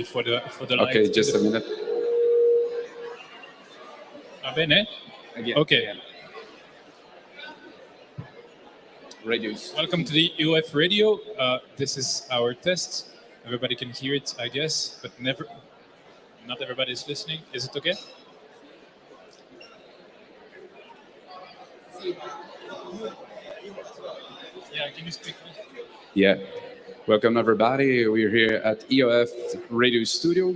for the light. Okay, just a minute. Va bene? Again. Okay. Again. Radios. Welcome to the EOF Radio. This is our test. Everybody can hear it, I guess, but not everybody is listening. Is it okay? Yeah, can you speak? Yeah. Welcome, everybody. We're here at EOF Radio Studio.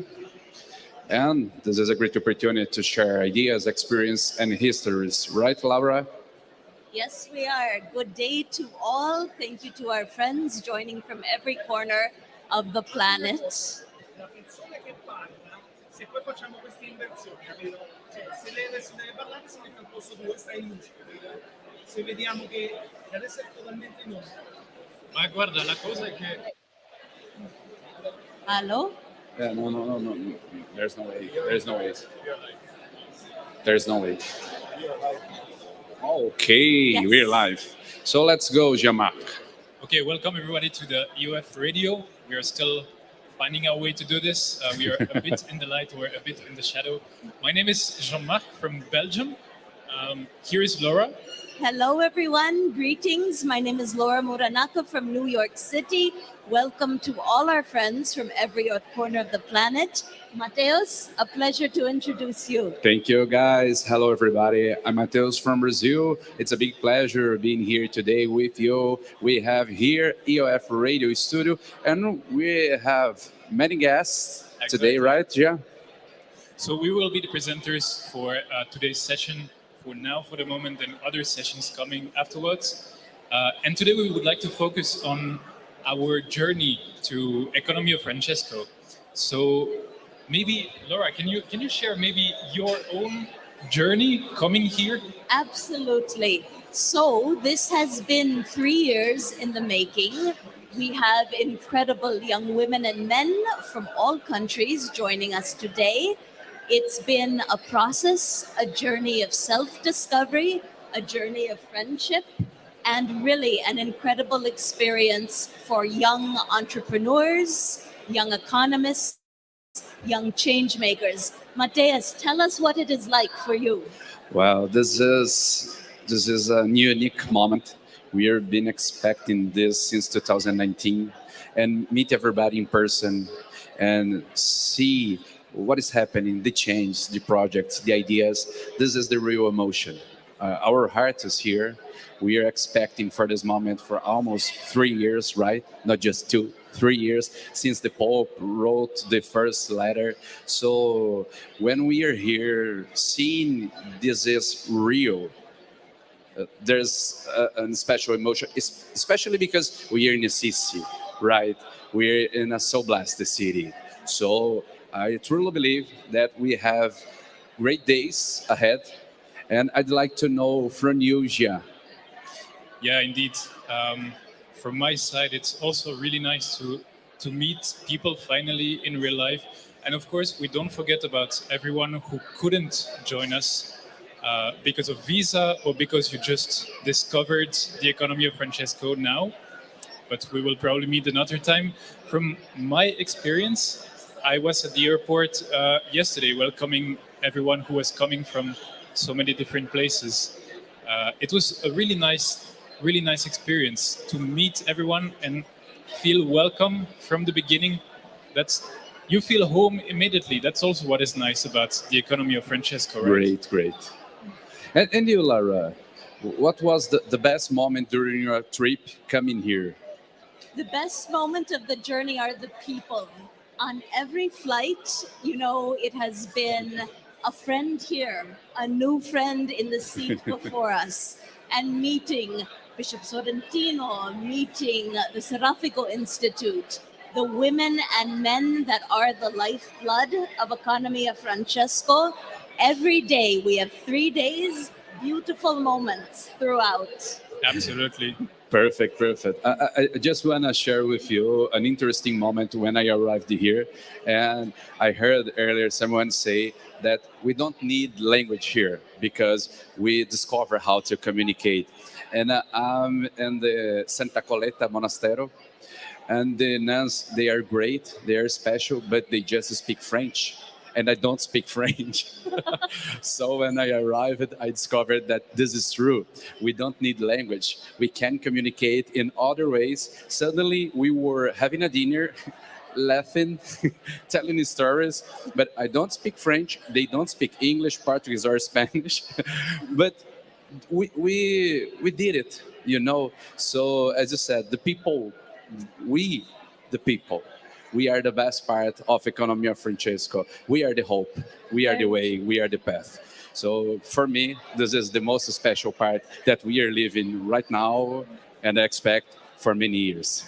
And this is a great opportunity to share ideas, experience, and histories. Right, Laura? Yes, we are. Good day to all. Thank you to our friends joining from every corner of the planet. La persona che parla, se poi facciamo questa inversione, capito? Cioè, se lei adesso deve parlare, si mette al posto tuo e stai in luce, capito? Se vediamo che adesso è totalmente in onda. Ma guarda, la cosa è che... Hello? Yeah, no. There's no way. There's no way. Okay, Yes. we're live. So let's go, Jean-Marc. Okay, welcome everybody to the EOF Radio. We are still finding our way to do this. We are a bit in the light, we're a bit in the shadow. My name is Jean-Marc from Belgium. Here is Laura. Hello, everyone. Greetings. My name is Laura Muranaka from New York City. Welcome to all our friends from every corner of the planet. Mateus, a pleasure to introduce you. Thank you, guys. Hello, everybody. I'm Mateus from Brazil. It's a big pleasure being here today with you. We have here EOF Radio Studio, and we have many guests today, Exactly. right? Yeah. So we will be the presenters for today's session for now, for the moment, and other sessions coming afterwards. And today we would like to focus on our journey to Economy of Francesco. So maybe, Laura, can you share maybe your own journey coming here? Absolutely. So this has been 3 years in the making. We have incredible young women and men from all countries joining us today. It's been a process, a journey of self-discovery, a journey of friendship, and really an incredible experience for young entrepreneurs, young economists, young change makers. Mateus, tell us what it is like for you. Well, this is a unique moment. We have been expecting this since 2019, and meet everybody in person and see what is happening, the change, the projects, the ideas. This is the real emotion. Our heart is here. We are expecting for this moment for almost 3 years, right? Not just 2, 3 years since the Pope wrote the first letter. So when we are here seeing this is real, there's a special emotion, especially because we are in a city, right? We're in a so blessed city. So I truly believe that we have great days ahead. And I'd like to know from you, Gia. Yeah, indeed. From my side, it's also really nice to meet people finally in real life. And of course, we don't forget about everyone who couldn't join us because of visa or because you just discovered the Economy of Francesco now. But we will probably meet another time. From my experience, I was at the airport yesterday welcoming everyone who was coming from so many different places. It was a really nice experience to meet everyone and feel welcome from the beginning. You feel home immediately. That's also what is nice about the Economy of Francesco, right? Great. And you, Lara, what was the best moment during your trip coming here? The best moment of the journey are the people. On every flight, it has been a friend here, a new friend in the seat before us, and meeting Bishop Sorrentino, meeting the Serafico Institute, the women and men that are the lifeblood of Economy of Francesco. Every day, we have 3 days, beautiful moments throughout. Absolutely. Perfect. I just want to share with you an interesting moment when I arrived here. And I heard earlier someone say that we don't need language here because we discover how to communicate. And I'm in the Santa Coletta Monasterio. and the nuns, they are great, they are special, but they just speak French, and I don't speak French. So when I arrived, I discovered that this is true. We don't need language. We can communicate in other ways. Suddenly, we were having a dinner, laughing, telling stories, but I don't speak French. They don't speak English, Portuguese, or Spanish. But we did it, you know. So as you said, the people, we, the people, we are the best part of Economia Francesco. We are the hope. We are the way. We are the path. So for me, this is the most special part that we are living right now, and I expect for many years.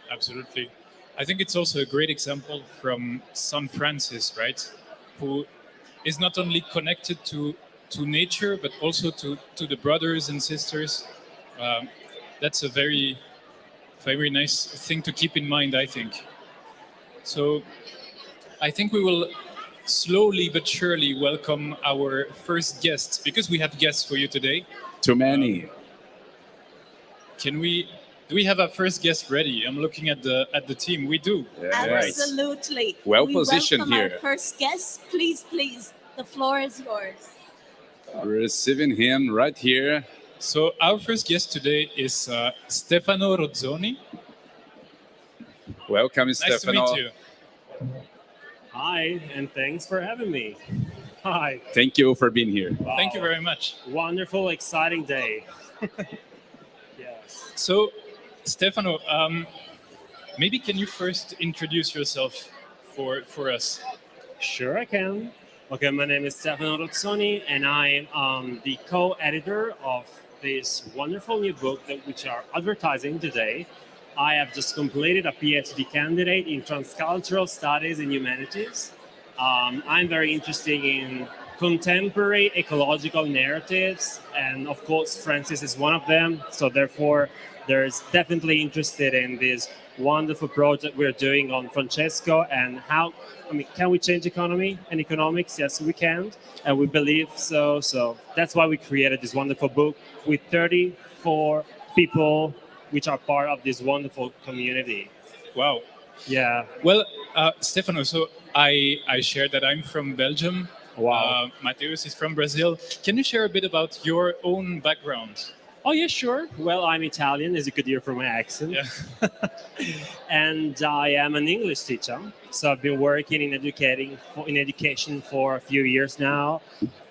Absolutely. I think it's also a great example from St. Francis, right? Who is not only connected to nature, but also to the brothers and sisters. That's a very, very nice thing to keep in mind, I think. So I think we will slowly but surely welcome our first guests, because we have guests for you today. Too many. Do we have our first guest ready? I'm looking at the team. We do. Yes. Absolutely. Well We positioned welcome here. Our first guest, please, the floor is yours. Receiving him right here. So our first guest today is Stefano Rodzoni. Welcome, Nice Stefano. to meet you. Hi, and thanks for having me. Hi. Thank you for being here. Wow. Thank you very much. Wonderful, exciting day. Yes. So, Stefano, maybe can you first introduce yourself for us? Sure, I can. Okay, my name is Stefano Rodzoni, and I am the co-editor of this wonderful new book that which are advertising today. I have just completed a PhD candidate in transcultural studies and humanities. I'm very interested in contemporary ecological narratives, and of course, Francis is one of them. So therefore, there's definitely interested in this wonderful project we're doing on Francesco and how, can we change economy and economics? Yes, we can, and we believe so. So that's why we created this wonderful book with 34 people which are part of this wonderful community. Wow. Yeah. Well, Stefano, so I shared that I'm from Belgium. Wow. Mateus is from Brazil. Can you share a bit about your own background? Oh, yeah, sure. Well, I'm Italian, as you could hear from my accent. Yeah. And I am an English teacher. So I've been working in education for a few years now.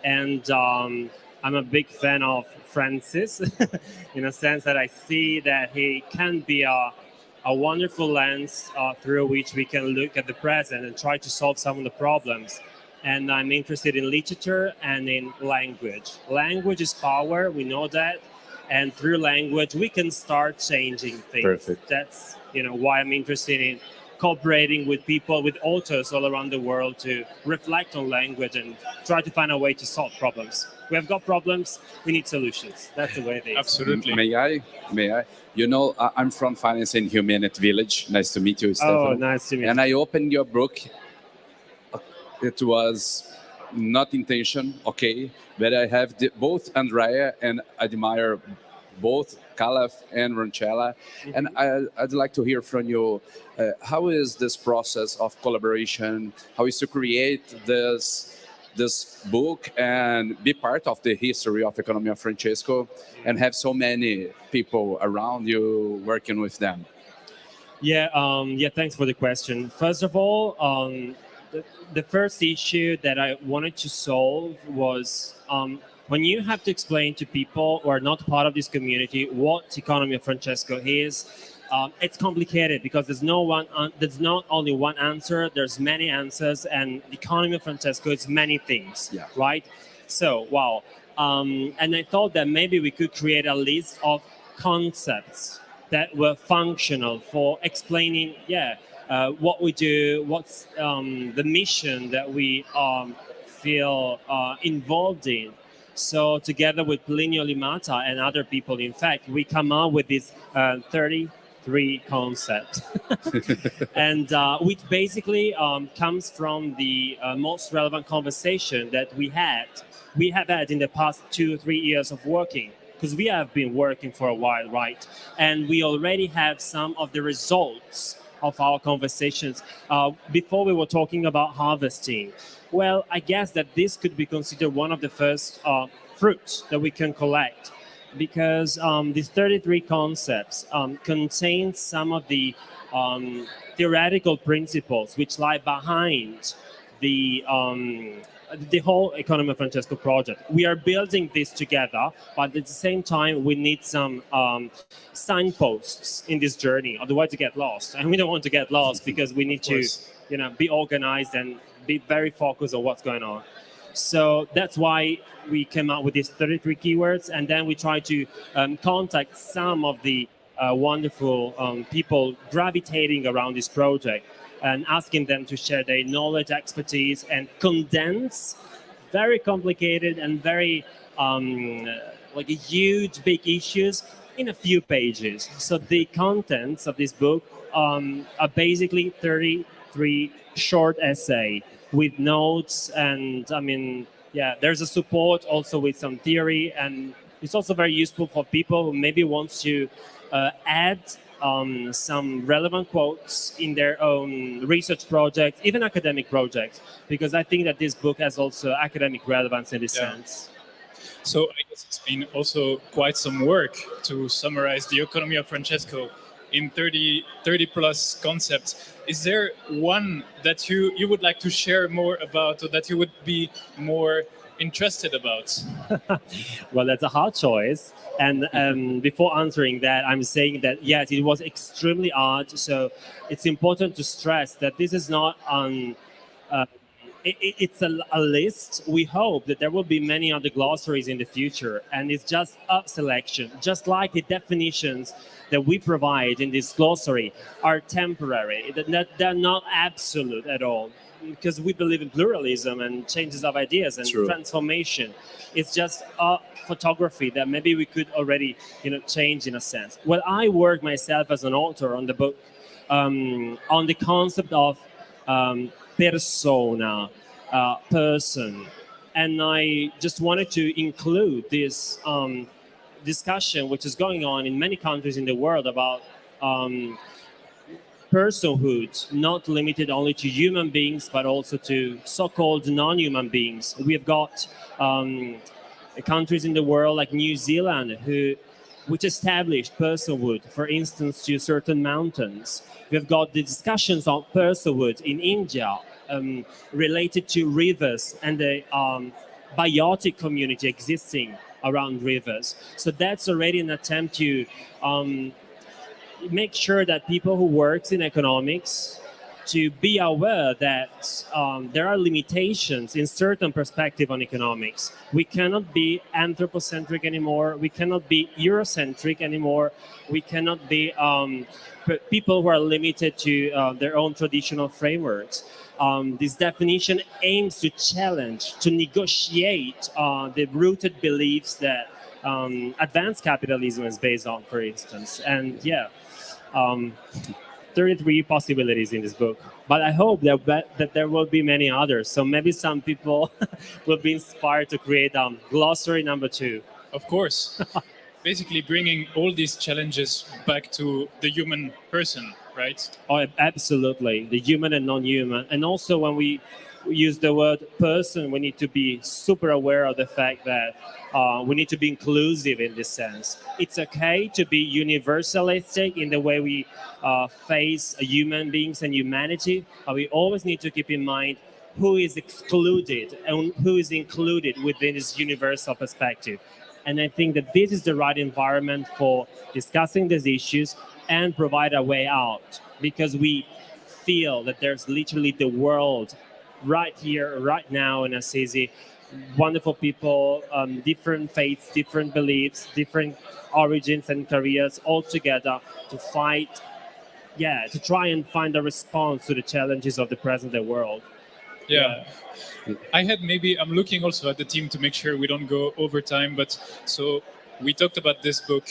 And I'm a big fan of Francis, in a sense that I see that he can be a wonderful lens through which we can look at the present and try to solve some of the problems. And I'm interested in literature and in language. Language is power, we know that. And through language, we can start changing things. Perfect. That's why I'm interested in cooperating with people, with authors all around the world to reflect on language and try to find a way to solve problems. We have got problems, we need solutions. That's the way it is. Absolutely. May I? You know, I'm from Finance and Humanity Village. Nice to meet you, Stefano. Oh, nice to meet you. And I opened your book. It was not intention, okay, but I have both Andrea and admire both Calaf and Roncella. Mm-hmm. And I'd like to hear from you, how is this process of collaboration? How is to create this book and be part of the history of Economia Francesco and have so many people around you working with them? Yeah, thanks for the question. First of all, the first issue that I wanted to solve was when you have to explain to people who are not part of this community what Economy of Francesco is, it's complicated because there's not only one answer, there's many answers, and the Economy of Francesco is many things, right? So, wow. And I thought that maybe we could create a list of concepts that were functional for explaining, what we do, what's the mission that we feel involved in. So together with Plinio Limata and other people, in fact, we come up with this 33 concept. And which basically comes from the most relevant conversation that we have had in the past 2 or 3 years of working. because we have been working for a while, right? And we already have some of the results of our conversations. Before we were talking about harvesting. Well, I guess that this could be considered one of the first fruits that we can collect, because these 33 concepts contain some of the theoretical principles which lie behind the whole Economy of Francesco project. We are building this together, but at the same time, we need some signposts in this journey. Otherwise, you get lost, and we don't want to get lost because we need to, be organized and be very focused on what's going on. So that's why we came out with these 33 keywords, and then we try to contact some of the wonderful people gravitating around this project, and asking them to share their knowledge, expertise, and condense very complicated and very like a huge, big issues in a few pages. So the contents of this book are basically 33 short essay with notes, and there's a support also with some theory, and it's also very useful for people who maybe wants to add some relevant quotes in their own research projects, even academic projects, because I think that this book has also academic relevance in this sense. So I guess it's been also quite some work to summarize the economy of Francesco in 30 plus concepts. Is there one that you would like to share more about, or that you would be more interested about? Well, that's a hard choice. And before answering that, I'm saying that, yes, it was extremely hard. So it's important to stress that this is not it's a list. We hope that there will be many other glossaries in the future. And it's just a selection, just like the definitions that we provide in this glossary are temporary. They're not absolute at all, because we believe in pluralism and changes of ideas and transformation. It's just a photography that maybe we could already, change in a sense. Well, I work myself as an author on the book on the concept of persona, person, and I just wanted to include this discussion which is going on in many countries in the world about personhood, not limited only to human beings, but also to so-called non-human beings. We have got countries in the world like New Zealand which established personhood, for instance, to certain mountains. We've got the discussions on personhood in India related to rivers and the biotic community existing around rivers. So that's already an attempt to make sure that people who work in economics to be aware that there are limitations in certain perspective on economics. We cannot be anthropocentric anymore. We cannot be Eurocentric anymore. We cannot be people who are limited to their own traditional frameworks. This definition aims to challenge, to negotiate the rooted beliefs that advanced capitalism is based on, for instance. And 33 possibilities in this book. But I hope that there will be many others. So maybe some people will be inspired to create glossary number 2. Of course. Basically bringing all these challenges back to the human person, right? Oh, absolutely. The human and non-human. And also when we use the word person, we need to be super aware of the fact that we need to be inclusive in this sense. It's okay to be universalistic in the way we face human beings and humanity, but we always need to keep in mind who is excluded and who is included within this universal perspective. And I think that this is the right environment for discussing these issues and provide a way out, because we feel that there's literally the world right here, right now in Assisi. Wonderful people, different faiths, different beliefs, different origins and careers, all together to fight, to try and find a response to the challenges of the present day world. Yeah. I'm looking also at the team to make sure we don't go over time, but so we talked about this book.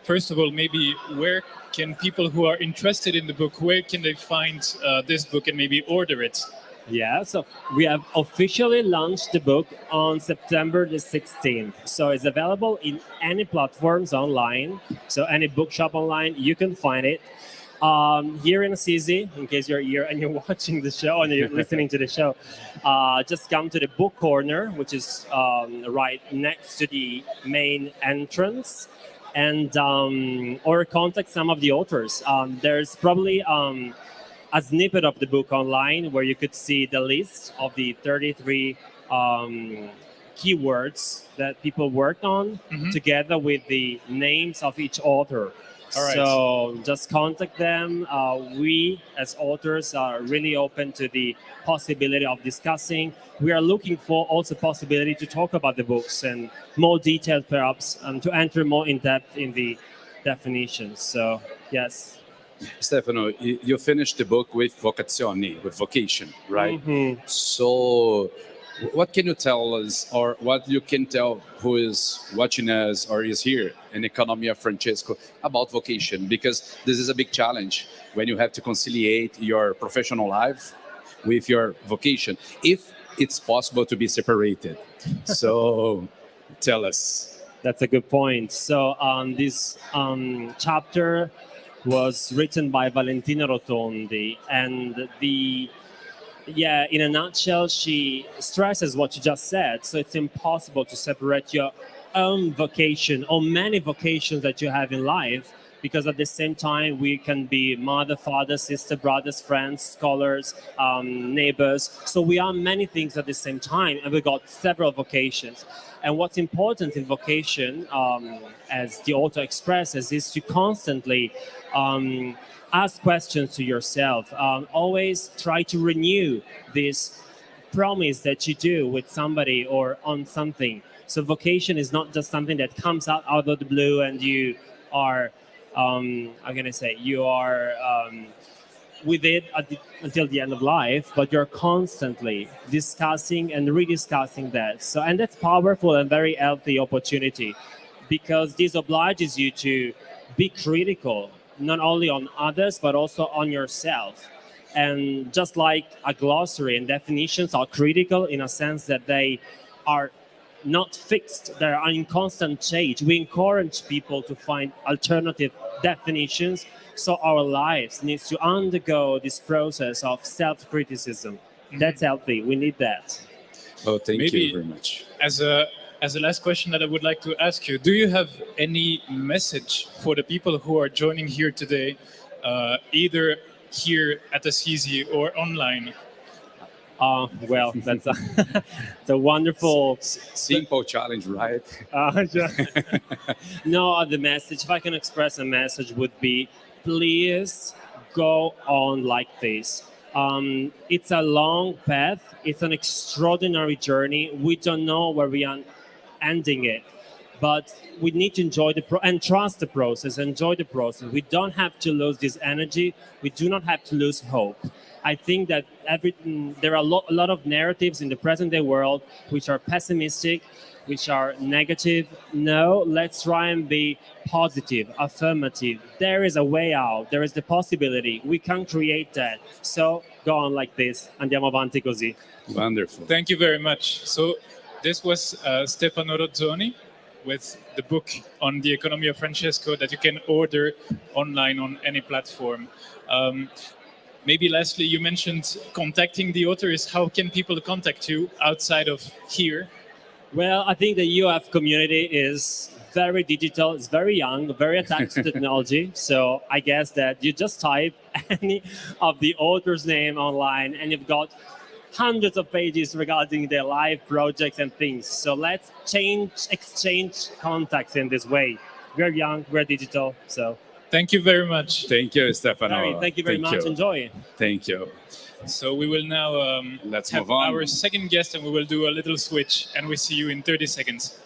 First of all, maybe where can people who are interested in the book, where can they find this book and maybe order it? Yeah, so we have officially launched the book on September the 16th. So it's available in any platforms online. So any bookshop online, you can find it. Here in Assisi, in case you're here and you're watching the show and you're listening to the show, just come to the book corner, which is right next to the main entrance, and or contact some of the authors. There's probably a snippet of the book online where you could see the list of the 33 keywords that people worked on, together with the names of each author. All right. So just contact them. We, as authors, are really open to the possibility of discussing. We are looking for also possibility to talk about the books and more detailed, perhaps, to enter more in depth in the definitions. So yes. Stefano, you finished the book with vocazioni, with vocation, right? Mhm. So, what can you tell us, or what you can tell who is watching us or is here in Economia Francesco about vocation? Because this is a big challenge when you have to conciliate your professional life with your vocation, if it's possible to be separated. So, tell us. That's a good point. So this chapter was written by Valentina Rotondi, and in a nutshell, she stresses what you just said. So it's impossible to separate your own vocation or many vocations that you have in life, because at the same time we can be mother, father, sister, brothers, friends, scholars, neighbors. So we are many things at the same time, and we got several vocations. And what's important in vocation, as the author expresses, is to constantly ask questions to yourself. Always try to renew this promise that you do with somebody or on something. So vocation is not just something that comes out of the blue and you are, you are with it until the end of life, but you're constantly discussing and rediscussing that. So, and that's powerful and very healthy opportunity, because this obliges you to be critical, not only on others, but also on yourself. And just like a glossary and definitions are critical in a sense that they are not fixed, they are in constant change. We encourage people to find alternative definitions. So our lives needs to undergo this process of self-criticism. That's healthy. We need that. Oh, thank Maybe you very much. As a last question that I would like to ask you, do you have any message for the people who are joining here today, either here at Assisi or online? Well, that's it's a wonderful. Simple challenge, right? No, the message, if I can express a message, would be please go on like this. It's a long path. It's an extraordinary journey. We don't know where we are ending it, but we need to enjoy and trust the process, enjoy the process. We don't have to lose this energy. We do not have to lose hope. I think that there are a lot of narratives in the present day world which are pessimistic, which are negative. No, let's try and be positive, affirmative. There is a way out. There is the possibility. We can create that. So go on like this. Andiamo avanti così. Wonderful. Thank you very much. So this was Stefano Rodzoni with the book on the economy of Francesco that you can order online on any platform. Maybe lastly, you mentioned contacting the authors. How can people contact you outside of here? Well, I think the EOF community is very digital, it's very young, very attached to technology. So I guess that you just type any of the author's name online and you've got hundreds of pages regarding their live projects and things. So let's exchange contacts in this way. We're young, we're digital, so. Thank you very much. Thank you, Stefano. Harry, thank you very much. Enjoy. Thank you. So we will now Let's have move on. our second guest, and we will do a little switch, and we see you in 30 seconds.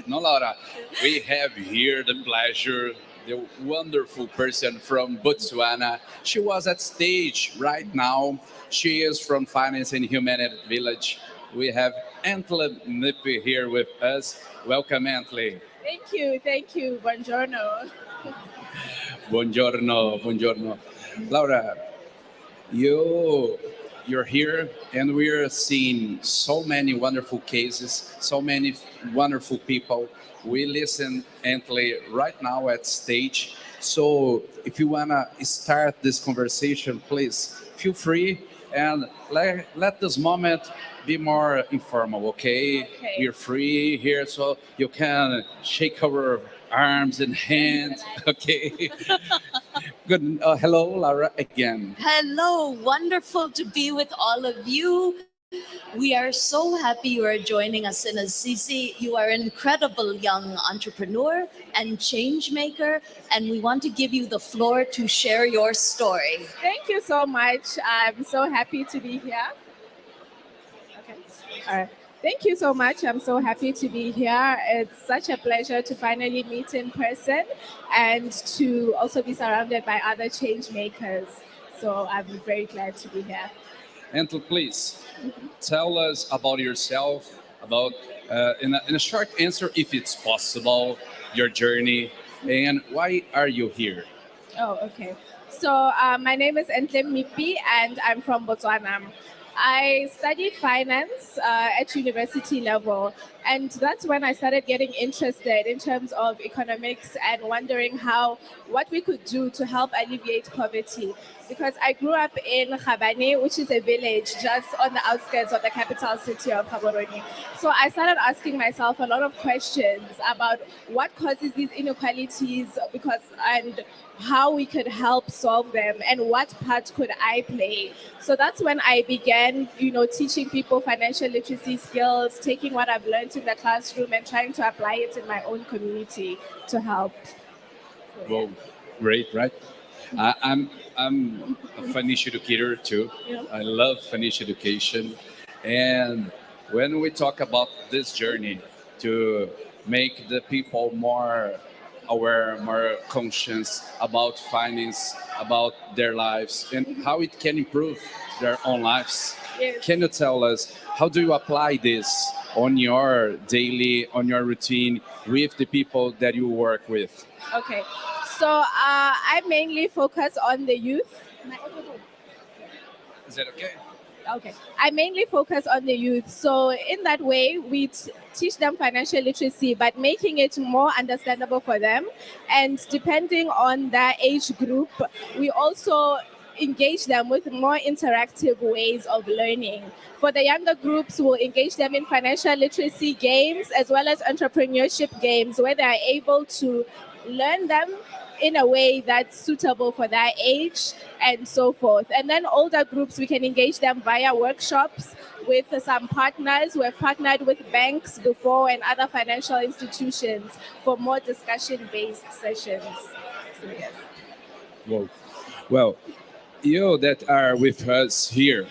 No, Laura, we have here the pleasure, the wonderful person from Botswana. She was at stage right now. She is from Finance and Humanity Village. We have Antle Nippy here with us. Welcome, Antle. Thank you. Buongiorno. Buongiorno, buongiorno. Laura, you're here and we're seeing so many wonderful cases, so many wonderful people. We listen Antley right now at stage. So if you wanna start this conversation, please feel free and let this moment be more informal, okay? Okay. We're free here, so you can shake our arms and hands, okay? Good. Hello, Laura, again. Hello, wonderful to be with all of you. We are so happy you are joining us in Assisi. You are an incredible young entrepreneur and change maker, and we want to give you the floor to share your story. Thank you so much. I'm so happy to be here. Okay. All right. Thank you so much. I'm so happy to be here. It's such a pleasure to finally meet in person and to also be surrounded by other change makers. So I'm very glad to be here. Antle, please tell us about yourself, about in a short answer, if it's possible, your journey, and why are you here? Oh, okay. So my name is Entle Mipi and I'm from Botswana. I studied finance at university level, and that's when I started getting interested in terms of economics and wondering what we could do to help alleviate poverty. Because I grew up in Khabane, which is a village just on the outskirts of the capital city of Gaborone. So I started asking myself a lot of questions about what causes these inequalities, and how we could help solve them and what part could I play. So that's when I began, teaching people financial literacy skills, taking what I've learned in the classroom and trying to apply it in my own community to help. Well, great, right? I'm a financial educator too. Yeah. I love financial education, and when we talk about this journey to make the people more aware, more conscious about finance, about their lives, and how it can improve their own lives. Yes. Can you tell us how do you apply this on your daily, on your routine with the people that you work with? Okay. So I mainly focus on the youth. Is that okay? Okay. I mainly focus on the youth. So in that way, we teach them financial literacy, but making it more understandable for them. And depending on their age group, we also engage them with more interactive ways of learning. For the younger groups, we'll engage them in financial literacy games as well as entrepreneurship games where they are able to learn them in a way that's suitable for their age and so forth. And then older groups, we can engage them via workshops with some partners who have partnered with banks before and other financial institutions for more discussion-based sessions. So yes. Whoa. Well, you that are with us here,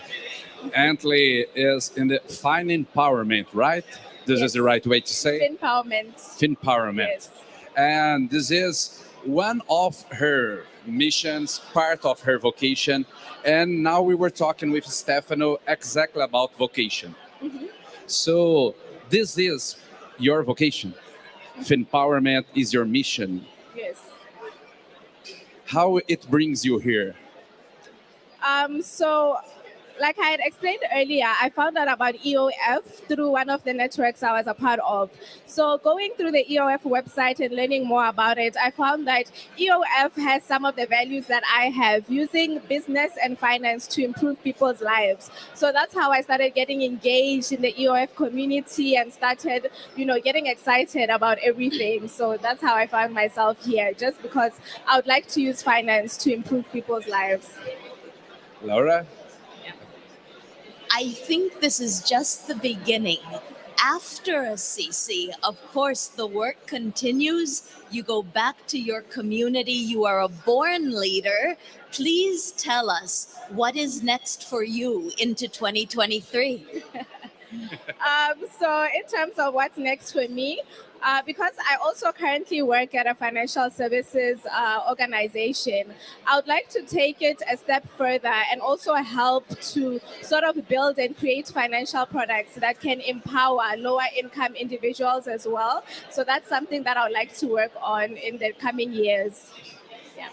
Antley is in the Fine Empowerment, right? This is the right way to say it? Empowerment. Finpowerment. Yes. And this is one of her missions, part of her vocation. And now we were talking with Stefano exactly about vocation. Mm-hmm. So this is your vocation. Finpowerment is your mission. Yes. How it brings you here? So, like I had explained earlier, I found out about EOF through one of the networks I was a part of. So going through the EOF website and learning more about it, I found that EOF has some of the values that I have, using business and finance to improve people's lives. So that's how I started getting engaged in the EOF community and started, getting excited about everything. So that's how I found myself here, just because I would like to use finance to improve people's lives. Laura? I think this is just the beginning. After Assisi, of course, the work continues. You go back to your community. You are a born leader. Please tell us what is next for you into 2023. So in terms of what's next for me, because I also currently work at a financial services organization, I would like to take it a step further and also help to sort of build and create financial products that can empower lower income individuals as well. So that's something that I would like to work on in the coming years. Yeah.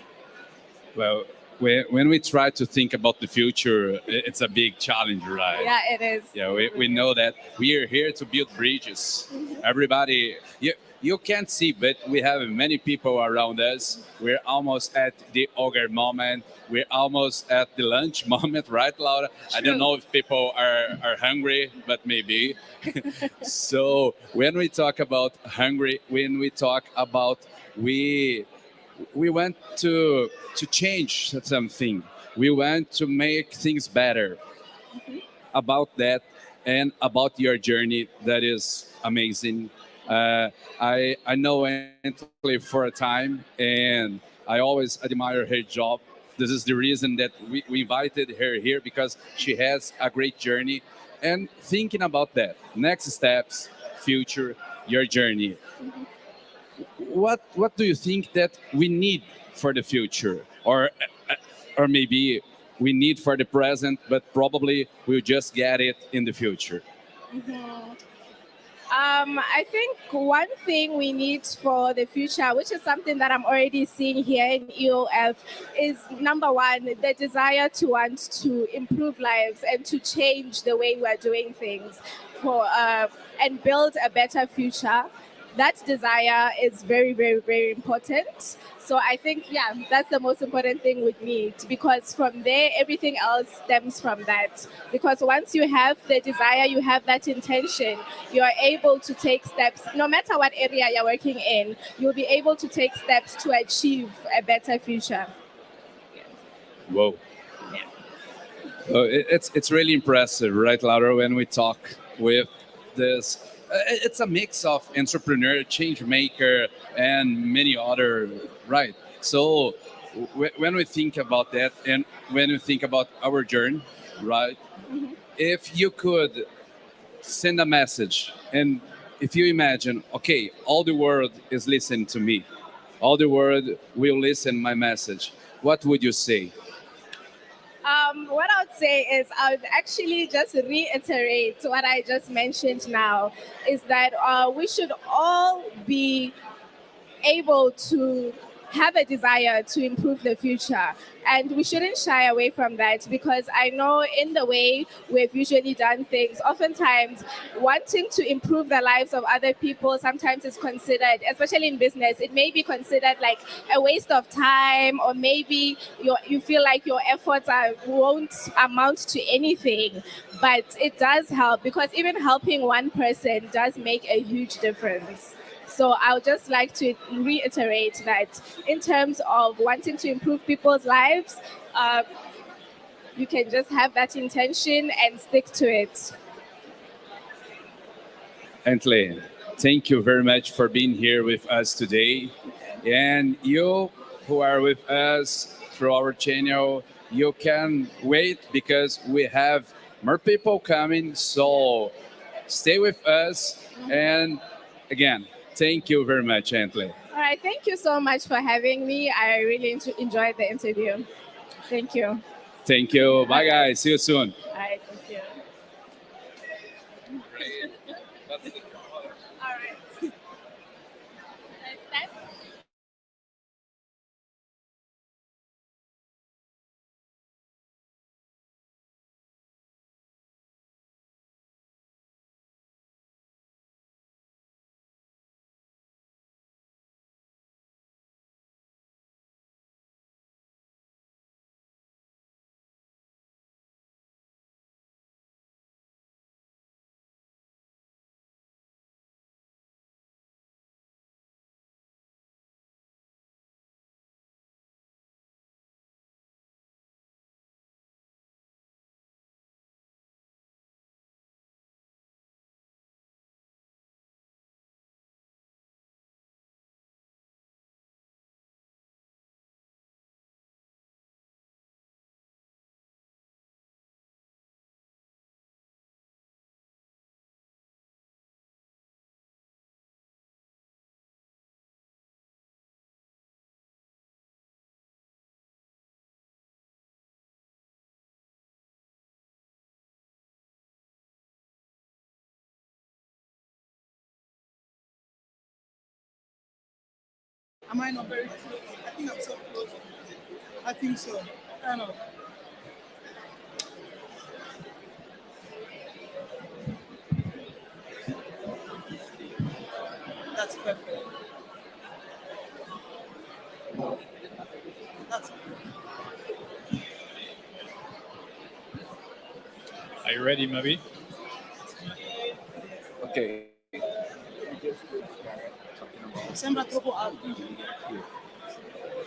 Well, when we try to think about the future, it's a big challenge, right? Yeah, it is. Yeah, we know that we are here to build bridges. Everybody, you can't see, but we have many people around us. We're almost at the ogre moment. We're almost at the lunch moment, right, Laura? I don't know if people are hungry, but maybe. So when we talk about hungry, when we talk about we want to change something. We want to make things better. About that and about your journey, that is amazing. I know Antley for a time, and I always admire her job. This is the reason that we invited her here because she has a great journey. And thinking about that, next steps, future, your journey. What do you think that we need for the future, or maybe we need for the present, but probably we'll just get it in the future? I think one thing we need for the future, which is something that I'm already seeing here in EOF, is number one, the desire to want to improve lives and to change the way we're doing things for and build a better future. That desire is very, very, very important. So I think, yeah, that's the most important thing we need, because from there, everything else stems from that. Because once you have the desire, you have that intention, you are able to take steps, no matter what area you're working in, you'll be able to take steps to achieve a better future. Whoa. It's really impressive, right, Laura, when we talk with this. It's a mix of entrepreneur, change maker, and many other, right? So when we think about that, and when we think about our journey, right? If you could send a message, and if you imagine, okay, all the world is listening to me, all the world will listen my message, what would you say? What I would say is I would actually just reiterate what I just mentioned now, is that we should all be able to have a desire to improve the future. And we shouldn't shy away from that, because I know in the way we've usually done things, oftentimes wanting to improve the lives of other people sometimes is considered, especially in business, it may be considered like a waste of time, or maybe you feel like your efforts won't amount to anything. But it does help, because even helping one person does make a huge difference. So I would just like to reiterate that in terms of wanting to improve people's lives, you can just have that intention and stick to it. Antley, thank you very much for being here with us today. And you who are with us through our channel, you can wait because we have more people coming. So stay with us. And again, thank you very much, Antley. All right, thank you so much for having me. I really enjoyed the interview. Thank you. Thank you. Bye, guys. See you soon. All right, thank you. All right. Next time. Am I not very close? I think I'm so close. I think so. Kind of. That's perfect. That's Are you ready, Mabi? Okay. Sembra troppo alto.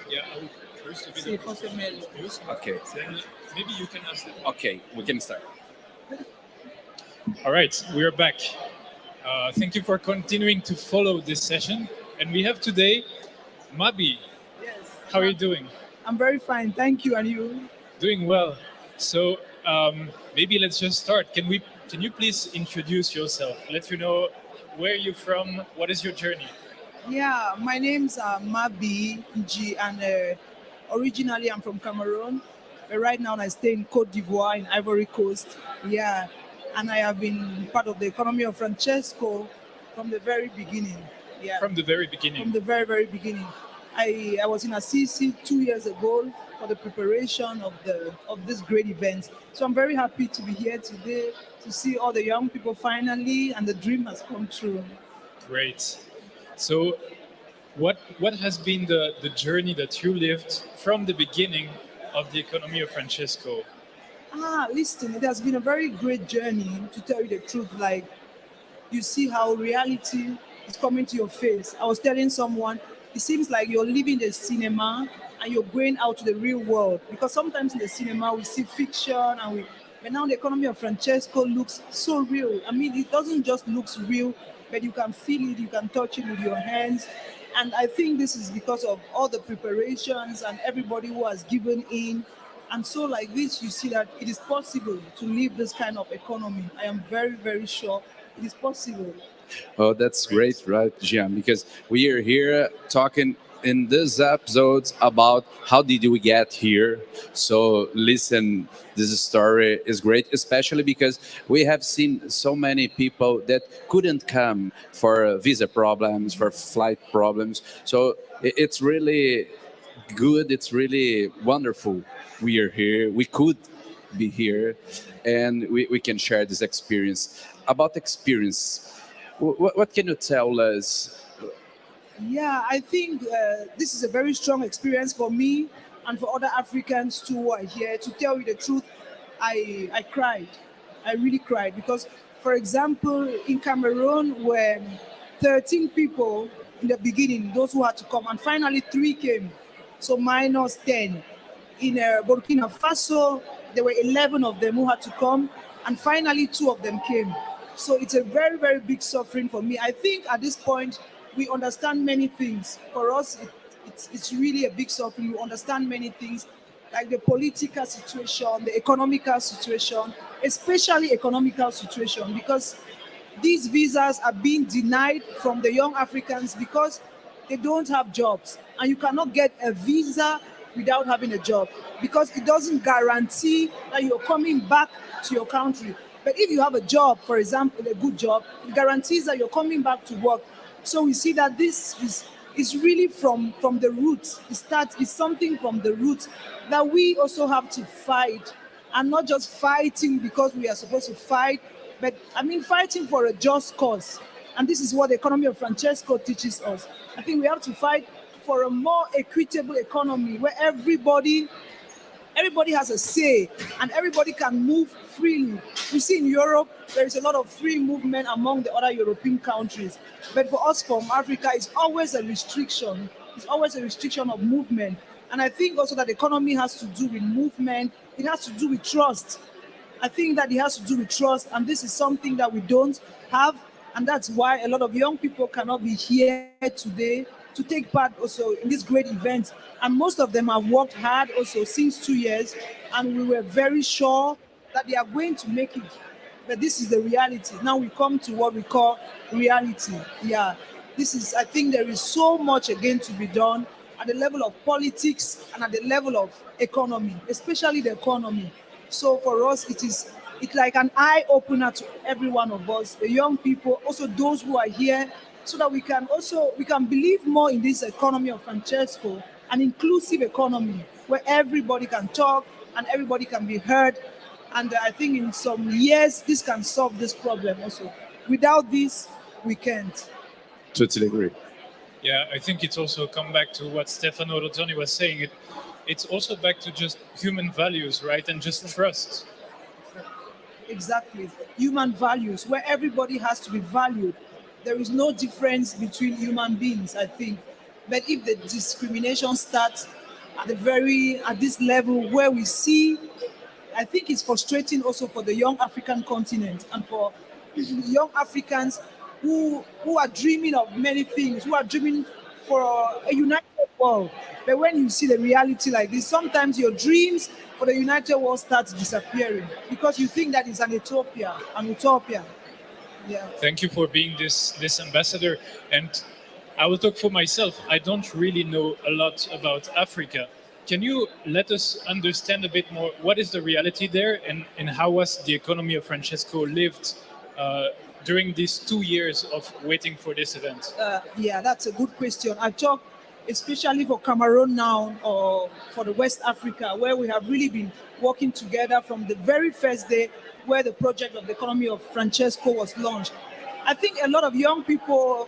Yeah, I will first a bit Sì, of forse è meglio. confused. Okay. Then maybe you can ask them. Okay, we can start. All right, we are back. Thank you for continuing to follow this session. And we have today Mabi. Yes. How are you doing? I'm very fine. Thank you. And you? Doing well. So maybe let's just start. Can you please introduce yourself? Let you know where you're from. What is your journey? Yeah, my name's Mabi Nji, and originally I'm from Cameroon, but right now I stay in Cote d'Ivoire in Ivory Coast. Yeah, and I have been part of the economy of Francesco from the very beginning. Yeah, From the very from beginning. the very very beginning. I was in Assisi 2 years ago for the preparation of this great event. So I'm very happy to be here today to see all the young people finally, and the dream has come true. Great. So what has been the journey that you lived from the beginning of the economy of Francesco? Listen, it has been a very great journey, to tell you the truth. Like, you see how reality is coming to your face. I was telling someone, it seems like you're leaving the cinema and you're going out to the real world. Because sometimes in the cinema we see fiction but now the economy of Francesco looks so real. I mean, it doesn't just look real, but you can feel it, you can touch it with your hands. And I think this is because of all the preparations and everybody who has given in. And so, like this, you see that it is possible to live this kind of economy. I am very, very sure it is possible. Oh, that's great, right, Gian? Because we are here talking in this episode about how did we get here. So listen, this story is great, especially because we have seen so many people that couldn't come for visa problems, for flight problems. So it's really good. It's really wonderful. We are here. We could be here, and we can share this experience. About experience, what can you tell us? Yeah, I think this is a very strong experience for me and for other Africans too who are here. To tell you the truth, I cried. I really cried because, for example, in Cameroon, when 13 people in the beginning, those who had to come, and finally three came, so minus 10. In Burkina Faso, there were 11 of them who had to come, and finally two of them came. So it's a very, very big suffering for me. I think at this point, we understand many things. For us, it's really a big suffering. We understand many things, like the political situation, the economical situation, especially economical situation, because these visas are being denied from the young Africans because they don't have jobs. And you cannot get a visa without having a job, because it doesn't guarantee that you're coming back to your country. But if you have a job, for example, a good job, it guarantees that you're coming back to work. So we see that this is really from the roots. It's something from the roots that we also have to fight, and not just fighting because we are supposed to fight, but I mean fighting for a just cause. And this is what the economy of Francesco teaches us. I think we have to fight for a more equitable economy where everybody has a say and everybody can move freely. We see in Europe, there is a lot of free movement among the other European countries. But for us from Africa, it's always a restriction. It's always a restriction of movement. And I think also that economy has to do with movement. It has to do with trust. I think that it has to do with trust. And this is something that we don't have. And that's why a lot of young people cannot be here today to take part also in this great event. And most of them have worked hard also since 2 years, and we were very sure that they are going to make it. But this is the reality. Now we come to what we call reality. Yeah, I think there is so much again to be done at the level of politics and at the level of economy, especially the economy. So for us, it's like an eye opener to every one of us, the young people, also those who are here so that we can believe more in this economy of Francesco, an inclusive economy where everybody can talk and everybody can be heard. And I think in some years this can solve this problem also. Without this, we can't. Totally agree. Yeah, I think it's also come back to what Stefano Rodzoni was saying. It's also back to just human values, right? And just trust. Exactly. Human values, where everybody has to be valued. There is no difference between human beings, I think. But if the discrimination starts at this level where we see, I think it's frustrating also for the young African continent and for young Africans who are dreaming of many things, who are dreaming for a united world. But when you see the reality like this, sometimes your dreams for the united world starts disappearing because you think that it's an utopia. Yeah. Thank you for being this ambassador. And I will talk for myself. I don't really know a lot about Africa. Can you let us understand a bit more what is the reality there and how was the economy of Francesco lived during these 2 years of waiting for this event? Yeah, that's a good question. I talk especially for Cameroon now or for the West Africa, where we have really been working together from the very first day where the project of the economy of Francesco was launched. I think a lot of young people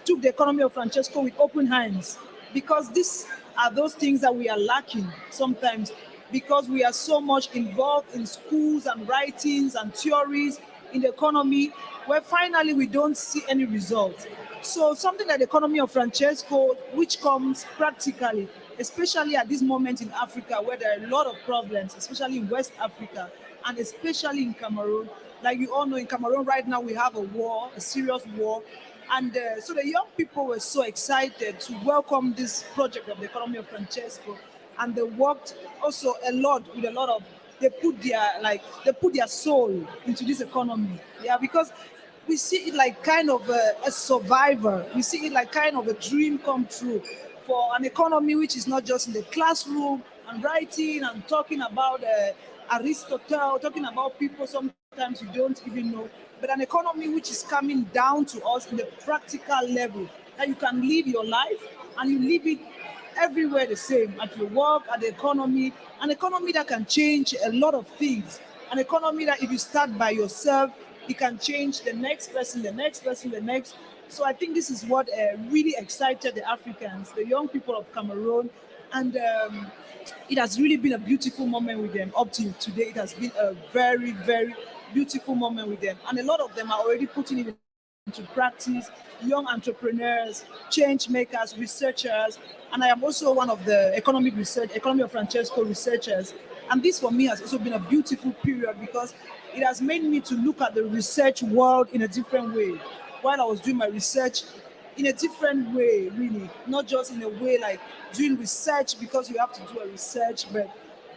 took the economy of Francesco with open hands because these are those things that we are lacking sometimes because we are so much involved in schools and writings and theories in the economy where finally we don't see any results. So something like the economy of Francesco, which comes practically, especially at this moment in Africa where there are a lot of problems, especially in West Africa and especially in Cameroon. Like you all know, in Cameroon right now we have a serious war. And so the young people were so excited to welcome this project of the economy of Francesco. And they worked also a lot with a lot of, they put their soul into this economy. Yeah, because we see it like kind of a survivor. We see it like kind of a dream come true for an economy which is not just in the classroom and writing and talking about Aristotle, talking about people sometimes you don't even know, but an economy which is coming down to us in the practical level, that you can live your life and you live it everywhere the same, at your work, at the economy, an economy that can change a lot of things, an economy that if you start by yourself, it can change the next person, the next person, the next. So I think this is what really excited the Africans, the young people of Cameroon, and it has really been a beautiful moment with them up to today. It has been a very, very beautiful moment with them. And a lot of them are already putting it into practice, young entrepreneurs, change makers, researchers. And I am also one of the economy of Francesco researchers. And this for me has also been a beautiful period because it has made me to look at the research world in a different way. While I was doing my research in a different way, really, not just in a way like doing research because you have to do a research, but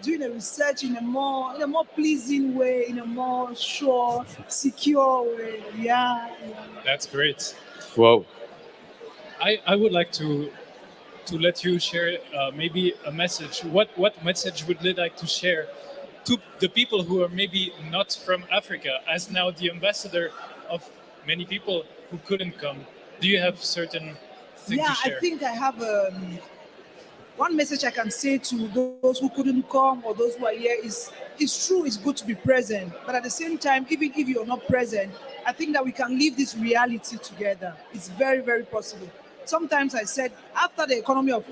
doing a research in a more pleasing way, in a more sure, secure way. Yeah. That's great. Whoa. I would like to let you share maybe a message. What message would you like to share to the people who are maybe not from Africa, as now the ambassador of many people who couldn't come? Do you have certain things to share? I think I have one message I can say to those who couldn't come or those who are here is, it's true, it's good to be present. But at the same time, even if you're not present, I think that we can live this reality together. It's very, very possible. Sometimes I said, after the economy of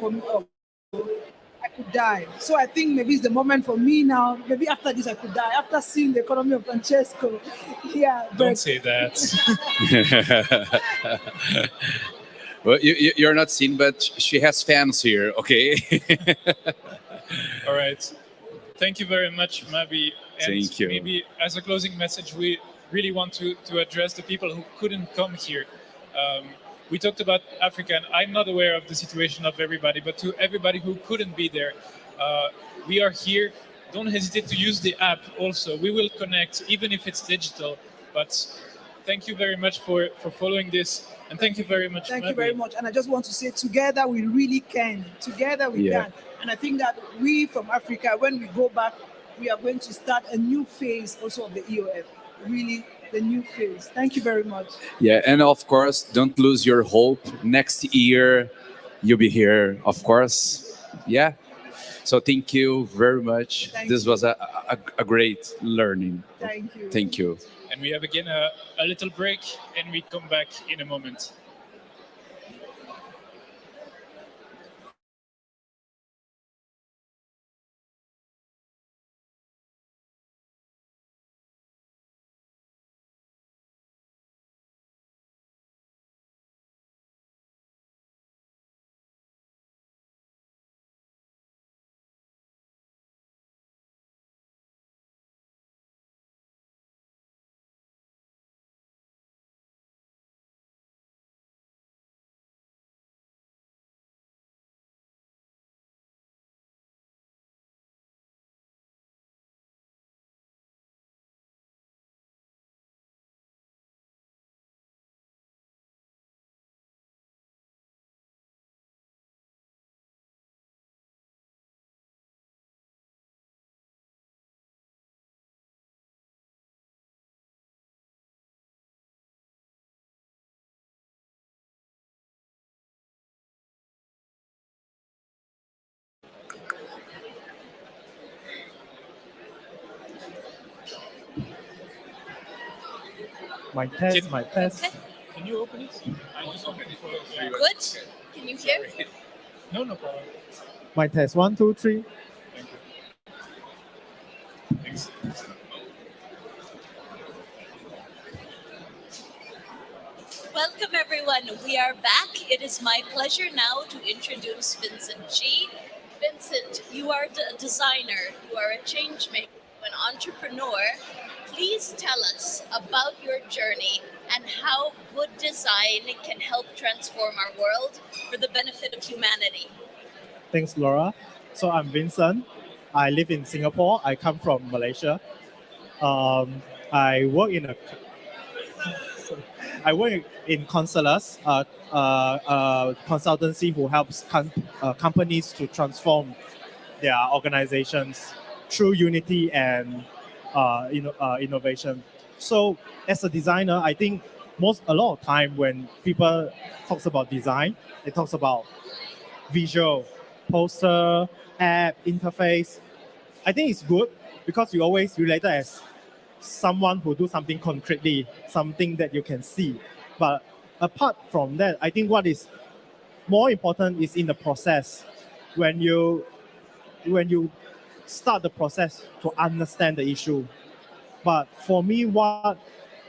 I could die. So I think maybe it's the moment for me now. Maybe after this I could die. After seeing the economy of Francesco. Yeah. Don't say that. Well, you're not seen, but she has fans here, okay? All right. Thank you very much, Mabi. And Thank you. Maybe as a closing message, we really want to address the people who couldn't come here. We talked about Africa, and I'm not aware of the situation of everybody, but to everybody who couldn't be there, we are here. Don't hesitate to use the app also. We will connect, even if it's digital. But thank you very much for following this. And thank you very much, Thank Mabi. you very much. And I just want to say, together we really can. Together we can. And I think that we from Africa, when we go back, we are going to start a new phase also of the EOF. Really the new fields. Thank you very much. Yeah, and of course, don't lose your hope. Next year, you'll be here, of course. Yeah. So thank you very much. This was a great learning. Thank you. Thank you. And we have again a little break, and we come back in a moment. My test, my test. Okay. Can you open it? I just opened it for Good. Can you hear? No problem. My test. 1, 2, 3. Thank you. Thanks. Welcome, everyone. We are back. It is my pleasure now to introduce Vincent G. Vincent, you are a designer, you are a change maker, an entrepreneur. Please tell us about your journey and how good design can help transform our world for the benefit of humanity. Thanks, Laura. So I'm Vincent. I live in Singapore. I come from Malaysia. I work in Consulus, a consultancy who helps companies to transform their organizations through unity and innovation. So as a designer, I think a lot of time when people talks about design, they talks about visual, poster, app, interface. I think it's good because you always relate it as someone who do something concretely, something that you can see. But apart from that, I think what is more important is in the process. When you start the process to understand the issue. But for me, what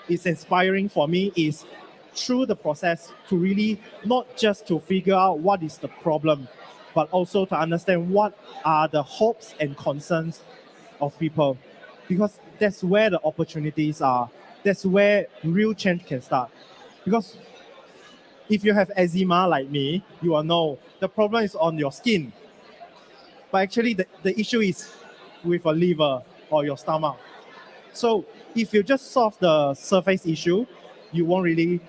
is inspiring for me is through the process to really not just to figure out what is the problem, but also to understand what are the hopes and concerns of people. Because that's where the opportunities are. That's where real change can start. Because if you have eczema like me, you will know the problem is on your skin. But actually the issue is with a liver or your stomach. So if you just solve the surface issue, you won't really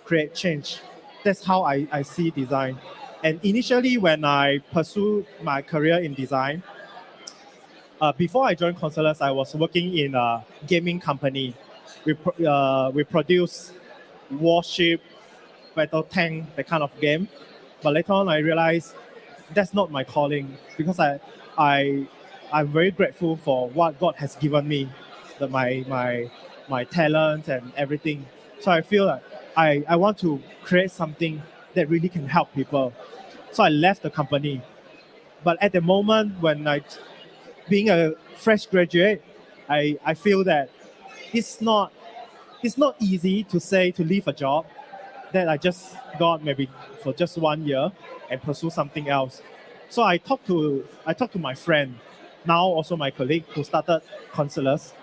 create change. That's how I see design. And initially when I pursued my career in design, before I joined Consulus, I was working in a gaming company. We produce warship, battle tank, that kind of game. But later on, I realized that's not my calling because I'm very grateful for what God has given me, my talent and everything. So I feel like I want to create something that really can help people. So I left the company. But at the moment when being a fresh graduate, I feel that it's not easy to leave a job that I just got maybe for just 1 year and pursue something else. So I talked to my friend, now also my colleague who started Consulus,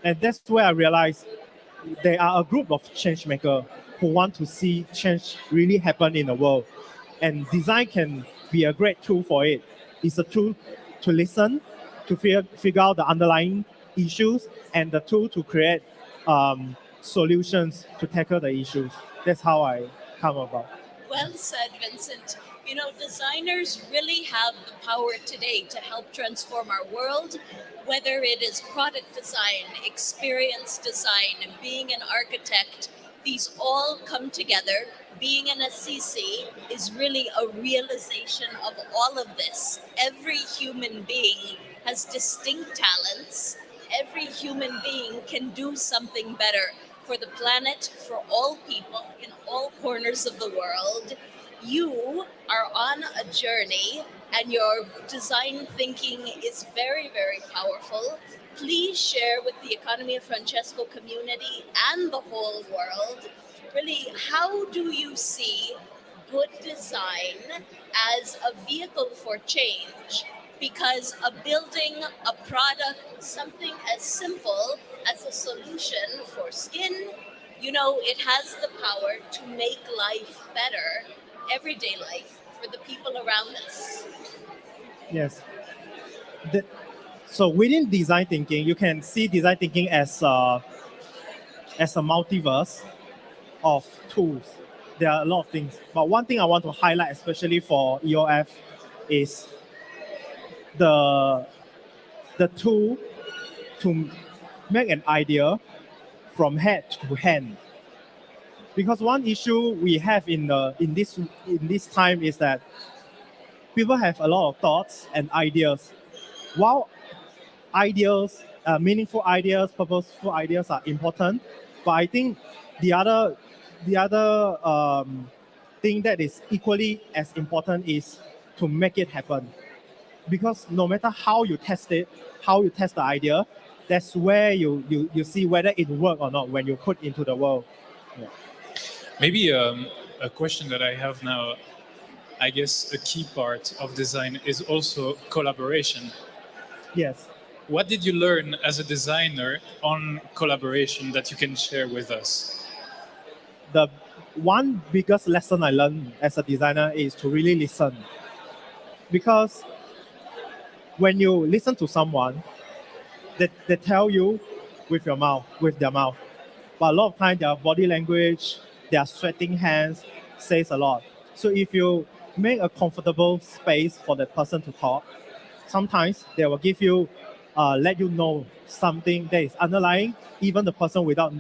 and that's where I realized there are a group of change makers who want to see change really happen in the world, and design can be a great tool for it. It's a tool to listen, to figure out the underlying issues, and the tool to create solutions to tackle the issues. That's how I come about. Well said, Vincent. You know, designers really have the power today to help transform our world, whether it is product design, experience design, being an architect. These all come together. Being an SCC is really a realization of all of this. Every human being has distinct talents. Every human being can do something better for the planet, for all people in all corners of the world. You are on a journey and your design thinking is very, very powerful. Please share with the Economy of Francesco community and the whole world, really, how do you see good design as a vehicle for change? Because a building, a product, something as simple as a solution for skin, you know, it has the power to make life better, everyday life, for the people around us. Yes. So within design thinking, you can see design thinking as a multiverse of tools. There are a lot of things, but one thing I want to highlight, especially for EOF, is the tool to make an idea from head to hand. Because one issue we have in this time is that people have a lot of thoughts and ideas. While ideas, meaningful ideas, purposeful ideas are important, but I think the other thing that is equally as important is to make it happen. Because no matter how you test it, how you test the idea, that's where you see whether it works or not when you put into the world. Yeah. Maybe a question that I have now, I guess a key part of design is also collaboration. Yes. What did you learn as a designer on collaboration that you can share with us? The one biggest lesson I learned as a designer is to really listen. Because when you listen to someone, they tell you with their mouth. But a lot of times their body language, their sweating hands says a lot. So if you make a comfortable space for the person to talk, sometimes they will give you, let you know something that is underlying, even the person without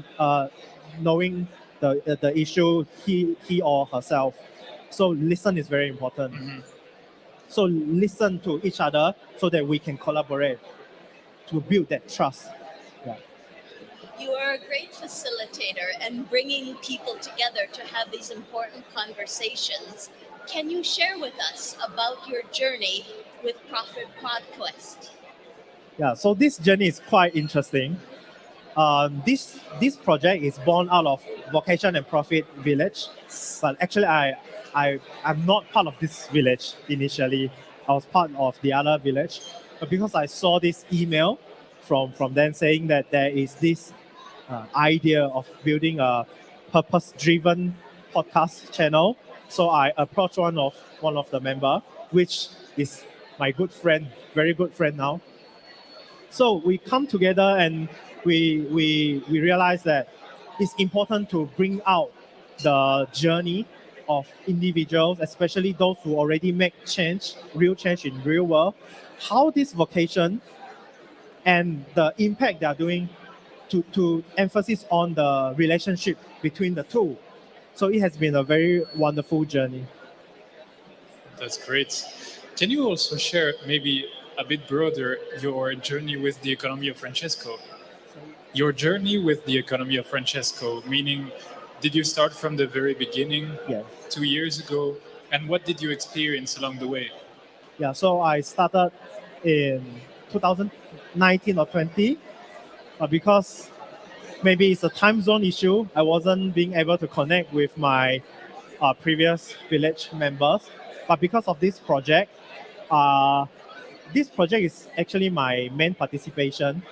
knowing the issue he or herself. So listen is very important. Mm-hmm. So listen to each other so that we can collaborate to build that trust. Yeah. You are a great facilitator and bringing people together to have these important conversations. Can you share with us about your journey with Profit PodQuest? Yeah, so this journey is quite interesting. This project is born out of Vocation and Profit Village, but actually I'm not part of this village initially. I was part of the other village, but because I saw this email from them saying that there is this idea of building a purpose-driven podcast channel, so I approached one of the member, which is my good friend, very good friend now. So we come together and we realize that it's important to bring out the journey of individuals, especially those who already make real change in real world, how this vocation and the impact they are doing to emphasis on the relationship between the two. So it has been a very wonderful journey. That's great. Can you also share maybe a bit broader your journey with the Economy of Francesco? Your journey with the Economy of Francesco, meaning did you start from the very beginning 2 years ago? And what did you experience along the way? Yeah, so I started in 2019 or 20, because maybe it's a time zone issue. I wasn't being able to connect with my previous village members. But because of this project is actually my main participation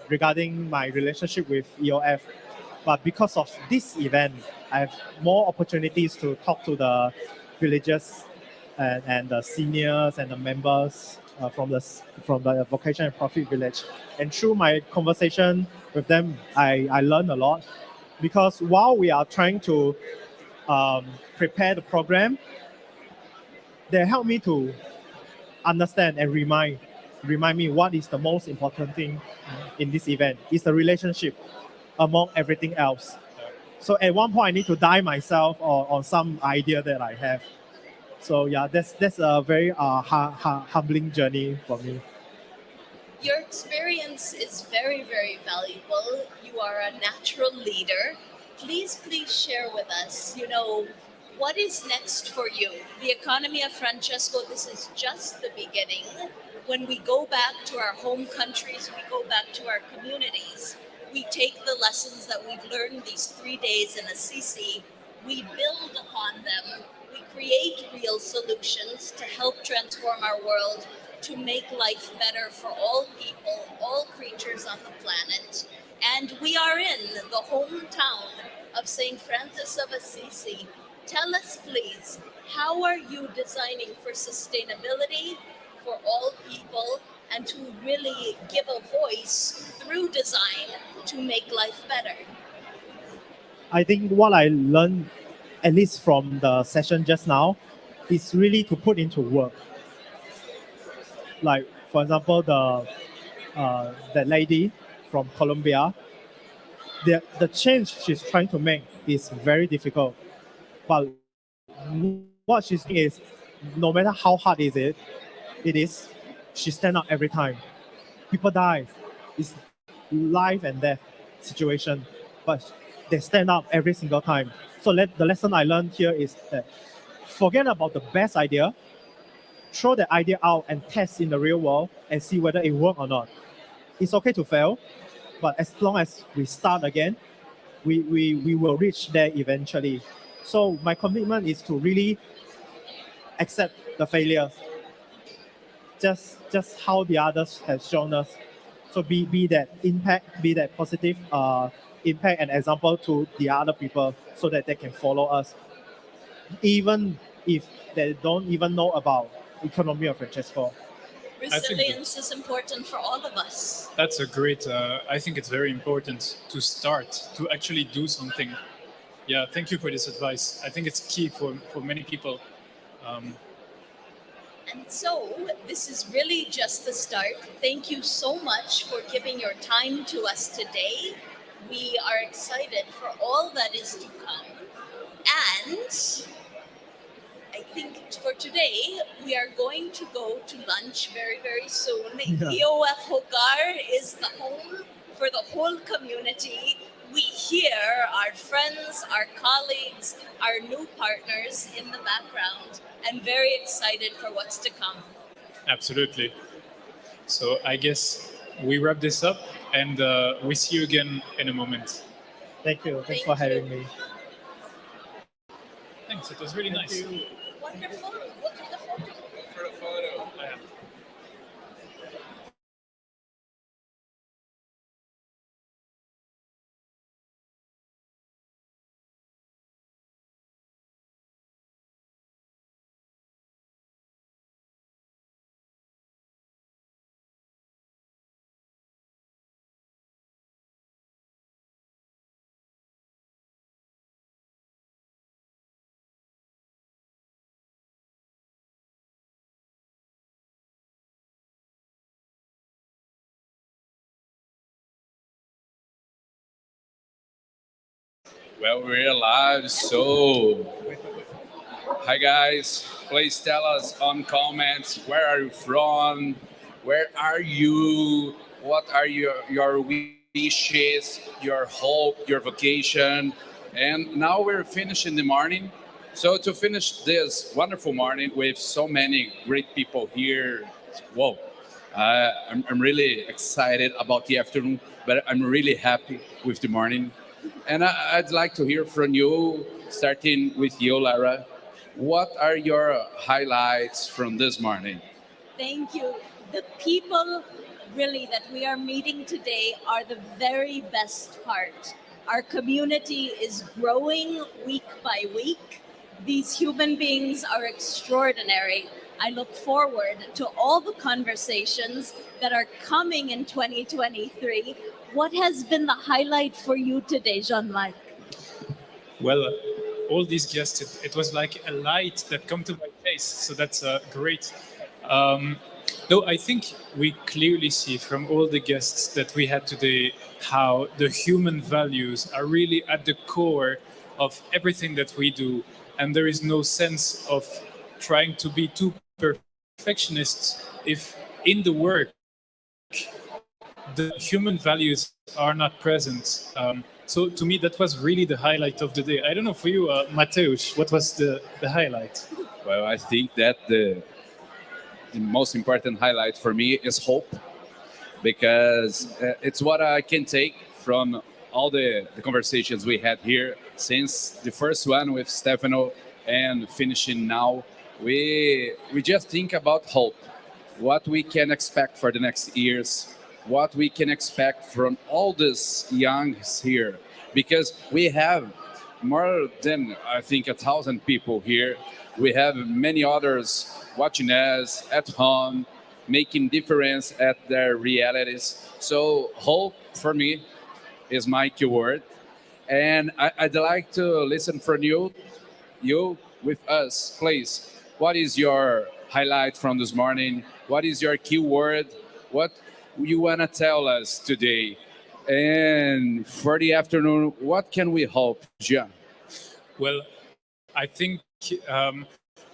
regarding my relationship with EOF. But because of this event, I have more opportunities to talk to the villagers and the seniors and the members from the Vocation and Profit Village. And through my conversation with them, I learned a lot. Because while we are trying to prepare the program, they help me to understand and remind me what is the most important thing in this event. It's the relationship among everything else. So at one point, I need to die myself on some idea that I have. So yeah, that's a very humbling journey for me. Your experience is very, very valuable. You are a natural leader. Please share with us, what is next for you? The economy of Francesco, this is just the beginning. When we go back to our home countries, we go back to our communities, we take the lessons that we've learned these 3 days in Assisi, we build upon them, we create real solutions to help transform our world, to make life better for all people, all creatures on the planet. And we are in the hometown of St. Francis of Assisi. Tell us, please, how are you designing for sustainability for all people and to really give a voice through design to make life better? I think what I learned, at least from the session just now, is really to put into work. Like, for example, the lady from Colombia, the change she's trying to make is very difficult. But what she's doing is, no matter how hard it is, she stand up every time. People die. It's life and death situation, but they stand up every single time. So the lesson I learned here is that forget about the best idea, throw the idea out and test in the real world and see whether it works or not. It's okay to fail, but as long as we start again, we will reach there eventually. So my commitment is to really accept the failures, just how the others have shown us. So be that impact, be that positive impact and example to the other people so that they can follow us, even if they don't even know about economy of Francesco. Resilience is important for all of us. That's a great, I think it's very important to start, to actually do something. Yeah, thank you for this advice. I think it's key for many people. And so this is really just the start. Thank you so much for giving your time to us today. We are excited for all that is to come. And I think for today, we are going to go to lunch very, very soon. EOF Hogar is the home for the whole community. We hear our friends, our colleagues, our new partners in the background, and very excited for what's to come. Absolutely. So I guess we wrap this up and we see you again in a moment. Thank you. Thanks for having me. Thanks. It was really nice. Wonderful. We'll do the photo. For the photo. Yeah. Well, we're live, so hi guys. Please tell us on comments, where are you from? Where are you? What are your wishes, your hope, your vocation? And now we're finishing the morning. So to finish this wonderful morning with so many great people here, whoa, I'm really excited about the afternoon, but I'm really happy with the morning. And I'd like to hear from you, starting with you, Lara. What are your highlights from this morning? Thank you. The people really that we are meeting today are the very best part. Our community is growing week by week. These human beings are extraordinary. I look forward to all the conversations that are coming in 2023. What has been the highlight for you today, Jean-Marc? Well, all these guests, it was like a light that come to my face. So that's great. Um, no, I think we clearly see from all the guests that we had today how the human values are really at the core of everything that we do. And there is no sense of trying to be too perfectionists if in the work the human values are not present. So to me, that was really the highlight of the day. I don't know for you, Mateusz, what was the highlight? Well, I think that the most important highlight for me is hope, because it's what I can take from all the conversations we had here since the first one with Stefano and finishing now. We just think about hope, what we can expect for the next years, what we can expect from all these youngs here, because we have more than I think 1,000 people here. We have many others watching us at home, making difference at their realities. So hope for me is my keyword, and I'd like to listen from you with us, please. What is your highlight from this morning? What is your keyword? What you want to tell us today? And for the afternoon, what can we hope, Jean? Well, I think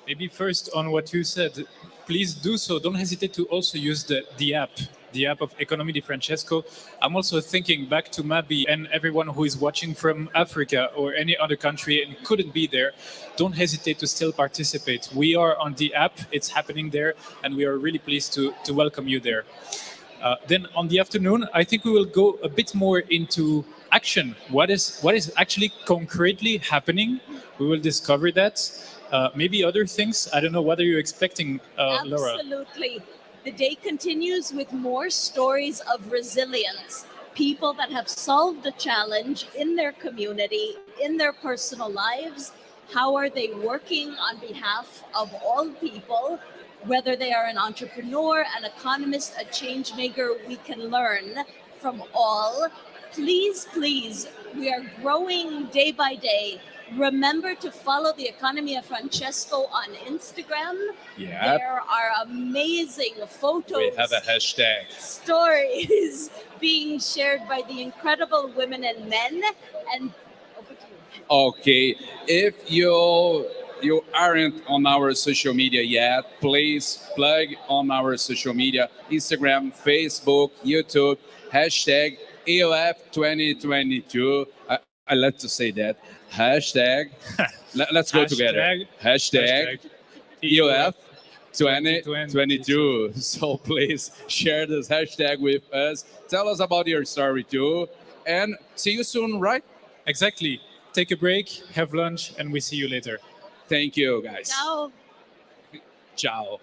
maybe first on what you said, please do so. Don't hesitate to also use the app of Economy di Francesco. I'm also thinking back to Mabi and everyone who is watching from Africa or any other country and couldn't be there. Don't hesitate to still participate. We are on the app, it's happening there, and we are really pleased to welcome you there. Then on the afternoon, I think we will go a bit more into action. What is actually concretely happening? We will discover that. Maybe other things. I don't know. What are you expecting, Laura? Absolutely. The day continues with more stories of resilience. People that have solved a challenge in their community, in their personal lives. How are they working on behalf of all people? Whether they are an entrepreneur, an economist, a change maker, we can learn from all. Please, please, we are growing day by day. Remember to follow the Economia Francesco on Instagram. Yeah. There are amazing photos. We have a hashtag. Stories being shared by the incredible women and men. And over to you. Okay, if you aren't on our social media yet, please plug on our social media: Instagram, Facebook, YouTube, hashtag EOF 2022. I like to say that. Hashtag. Let's go together. Hashtag EOF 2022. So please share this hashtag with us. Tell us about your story too. And see you soon, right? Exactly. Take a break, have lunch, and we see you later. Thank you, guys. Ciao. Ciao.